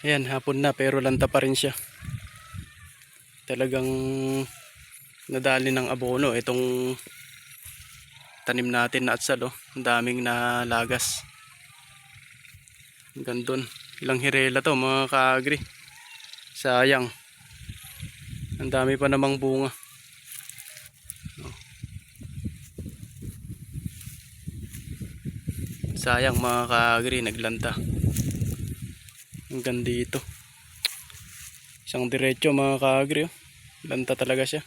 Ayan, hapon na pero lanta pa rin siya. Talagang nadali ng abono itong tanim natin na atsal, oh. Ang daming nalagas. Hanggang dun. Ilang hirela to mga kaagri. Sayang. Ang dami pa namang bunga. Sayang mga kaagri, naglanta. Hanggang dito. Isang diretso mga kaagri, oh. Lanta talaga siya.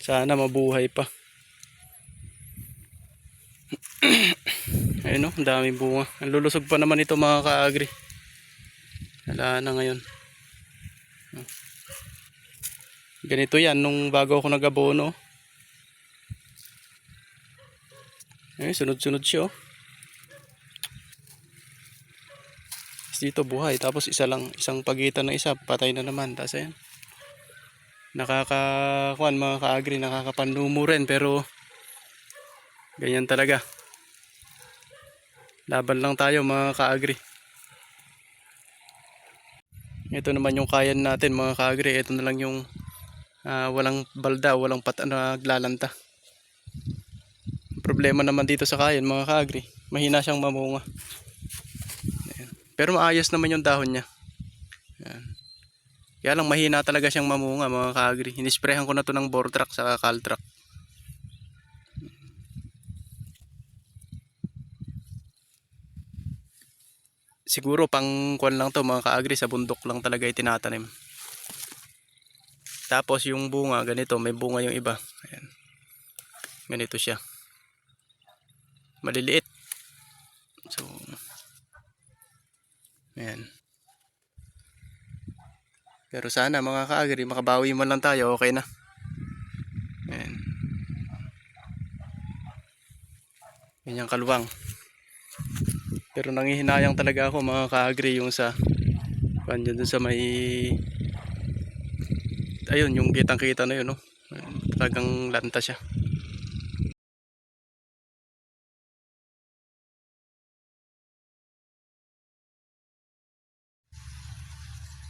Sana mabuhay pa. Ayun, oh, ang daming bunga. Ang lulusog pa naman ito mga kaagri. Wala na ngayon. Ganito yan nung bago ako nag-abono. Eh, sunod-sunod siya, oh. Dito buhay, tapos isang pagitan na isa, patay na naman. Tapos ayan, nakakakuan mga kaagri, nakakapanlumo rin, pero ganyan talaga. Laban lang tayo mga kaagri. Ito naman yung kayan natin mga kaagri. Ito na lang yung walang balda, walang naglalanta. Problema naman dito sa kayan mga kaagri, mahina siyang mamunga. Pero maayos naman yung dahon niya. Ayan. Kaya lang mahina talaga siyang mamunga mga kaagri. Inisprehan ko na to ng Bortrac sa Caltrac. Siguro pang kuan lang to mga kaagri, sa bundok lang talaga itinatanim. Tapos yung bunga ganito, may bunga yung iba. Ayan. Ganito siya. Maliliit. So ayan. Pero sana mga kaagri, makabawi man lang tayo, okay na. Ayan. Yan yung kaluwang. Pero nangihinayang talaga ako mga kaagri yung sa dun sa may, ayun, yung kitang kita na yun, no? Talagang lanta siya.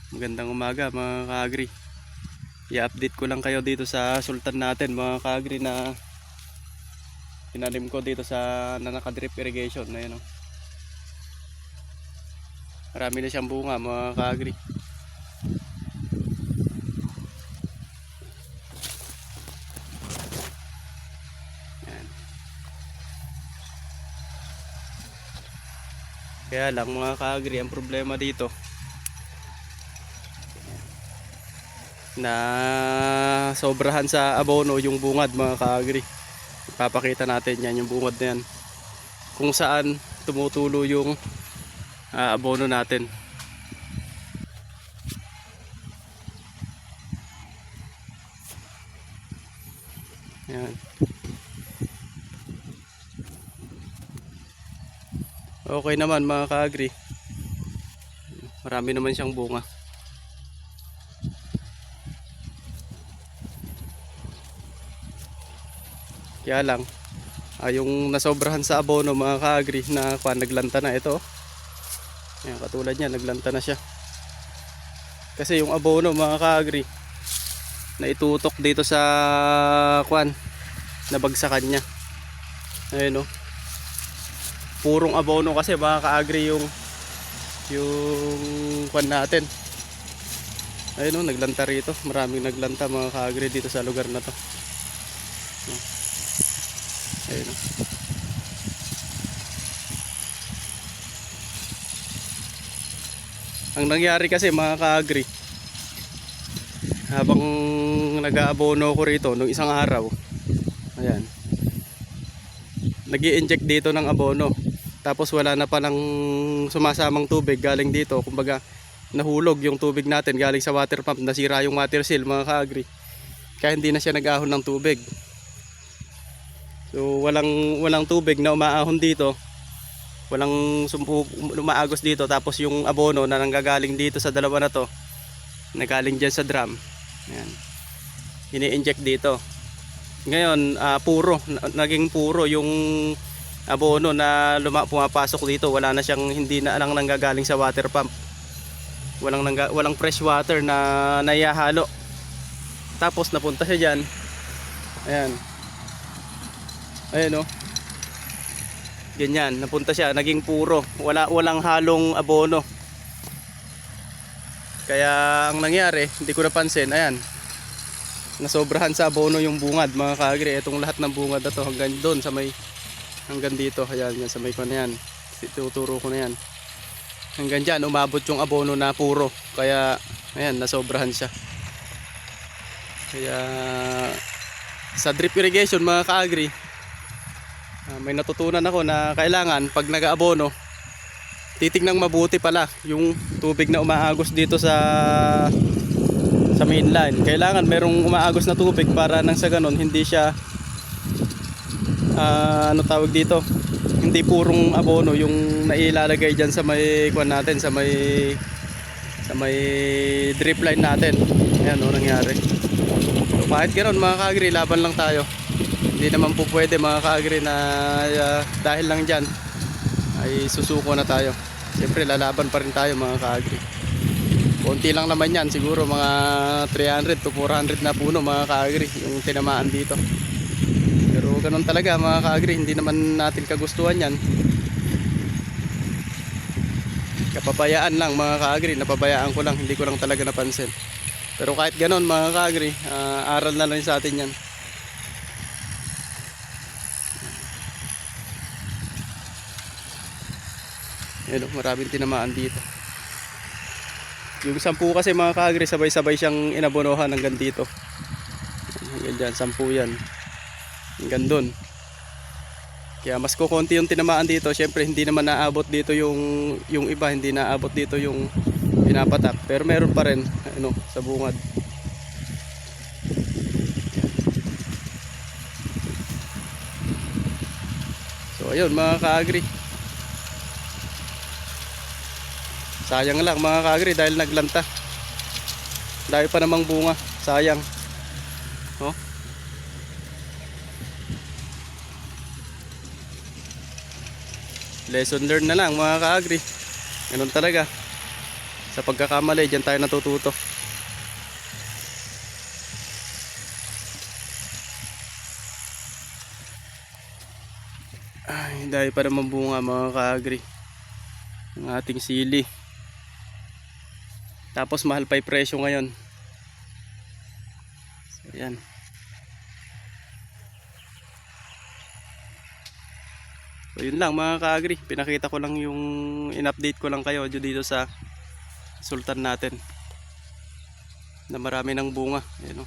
Magandang umaga mga kaagri. I-update ko lang kayo dito sa sultan natin mga kaagri na tinanim ko dito sa naka-drip irrigation na yun, no? Marami na siyang bunga mga kaagri. Yan. Kaya lang mga kaagri, ang problema dito na sobrahan sa abono yung bungad mga kaagri. Ipapakita natin yan, yung bungad na yan, kung saan tumutulo yung abono natin. Yan. Okay naman mga kaagri, marami naman siyang bunga. Kaya lang yung nasobrahan sa abono mga kaagri na naglanta na ito. Ayan, katulad niya, naglanta na siya. Kasi yung abono mga kaagri na itutok dito sa nabagsakan niya. Ayun, oh. Purong abono kasi mga kaagri yung natin. Ayun, oh, naglanta rito. Maraming naglanta mga kaagri dito sa lugar na to. Ayun, oh. Ang nangyari kasi mga kaagri, habang nag-aabono ko rito nung isang araw, ayan, nag-i-inject dito ng abono, tapos wala na palang sumasamang tubig galing dito. Kumbaga nahulog yung tubig natin galing sa water pump, nasira yung water seal mga kaagri, kaya hindi na siya nag-ahon ng tubig. So walang tubig na umaahon dito, walang umaagos dito. Tapos yung abono na nanggagaling dito sa dalawa na to, nagaling dyan sa drum, ayan, ini-inject dito. Ngayon naging puro yung abono na pumapasok dito. Wala na siyang, hindi na lang nanggagaling sa water pump. Walang fresh water na naihahalo. Tapos napunta siya dyan. Ayan. Ayan o. Ganyan, napunta siya, naging puro. Walang halong abono. Kaya ang nangyari, hindi ko napansin, ayan. Nasobrahan sa abono yung bungad, mga kaagri. Itong lahat ng bungad na to hanggang doon sa may, hanggang dito, ayan, yan, sa may ko na yan. Tuturo ko na yan. Hanggang dyan, umabot yung abono na puro. Kaya, ayan, nasobrahan siya. Kaya sa drip irrigation, mga kaagri, may natutunan ako na kailangan pag nag-aabono, titignang mabuti pala yung tubig na umaagos dito sa mainland. Kailangan merong umaagos na tubig para nang sa ganon hindi siya ano tawag dito, hindi purong abono yung nailalagay dyan sa may kuwan natin, sa may drip line natin. Ayan o nangyari. So, kahit ganoon mga kaagri, laban lang tayo. Hindi naman po pwede mga kaagri na dahil lang dyan ay susuko na tayo. Siyempre lalaban pa rin tayo mga kaagri. Konti lang naman yan, siguro mga 300 to 400 na puno mga kaagri yung tinamaan dito. Pero ganun talaga mga kaagri, hindi naman natin kagustuhan yan. Kapabayaan lang mga kaagri, napabayaan ko lang, hindi ko lang talaga napansin. Pero kahit ganun mga kaagri, aral na lang sa atin yan. Ayan, maraming tinamaan dito. Yung 10 kasi mga kaagri, sabay-sabay siyang inabonohan hanggang dito. Hanggang dyan, 10 yan. Hanggang dun. Kaya mas kukunti yung tinamaan dito. Siyempre hindi naman naabot dito yung iba, hindi naabot dito yung pinapatak. Pero meron pa rin ano, sa bungad. So ayun mga kaagri. Sayang lang mga kaagri dahil naglanta. Dahil pa namang bunga. Sayang. Oh. Lesson learned na lang mga kaagri. Ganun talaga. Sa pagkakamali, dyan tayo natututo. Ay, dahil pa namang bunga mga kaagri. Ang ating sili. Tapos mahal pa yung presyo ngayon. So, yan. So yun lang mga kaagri. Pinakita ko lang yung in-update ko lang kayo dito sa sultan natin. Na marami ng bunga. Ayan o.